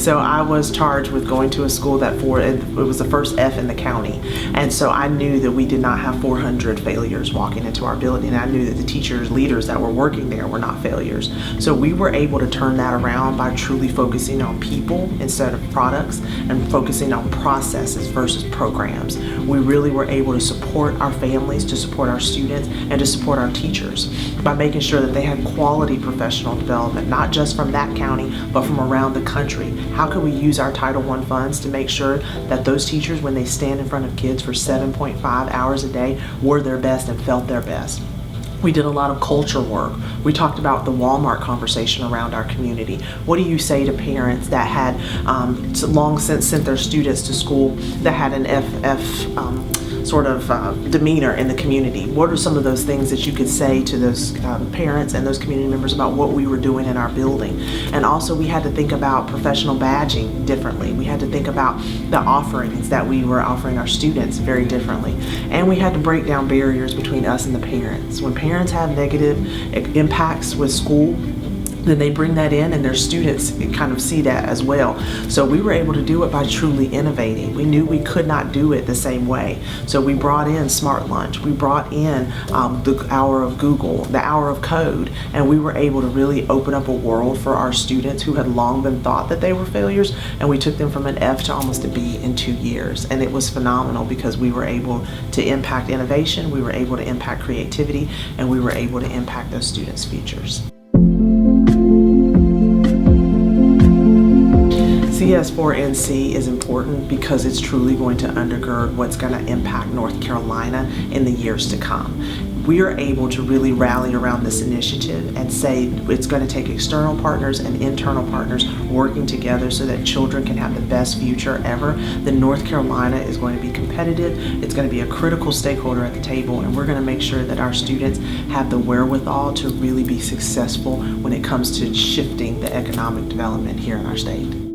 so I was charged with going to a school that it was the first F in the county. And so I knew that we did not have 400 failures walking into our building. And I knew that the teachers, leaders that were working there were not failures. So we were able to turn that around by truly focusing on people instead of products and focusing on processes versus programs. We really were able to support our families, to support our students, and to support our teachers by making sure that they had quality professional development, not just from that county, but from around the country. How can we use our Title I funds to make sure that those teachers, when they stand in front of kids for 7.5 hours a day, were their best and felt their best? We did a lot of culture work. We talked about the Walmart conversation around our community. What do you say to parents that had long since sent their students to school that had an sort of demeanor in the community? What are some of those things that you could say to those parents and those community members about what we were doing in our building? And also we had to think about professional badging differently. We had to think about the offerings that we were offering our students very differently. And we had to break down barriers between us and the parents. When parents have negative impacts with school, then they bring that in and their students kind of see that as well. So we were able to do it by truly innovating. We knew we could not do it the same way. So we brought in Smart Lunch. We brought in the hour of Google, the hour of code, and we were able to really open up a world for our students who had long been thought that they were failures, and we took them from an F to almost a B in 2 years. And it was phenomenal because we were able to impact innovation, we were able to impact creativity, and we were able to impact those students' futures. CS4NC is important because it's truly going to undergird what's going to impact North Carolina in the years to come. We are able to really rally around this initiative and say it's going to take external partners and internal partners working together so that children can have the best future ever. Then North Carolina is going to be competitive, it's going to be a critical stakeholder at the table, and we're going to make sure that our students have the wherewithal to really be successful when it comes to shifting the economic development here in our state.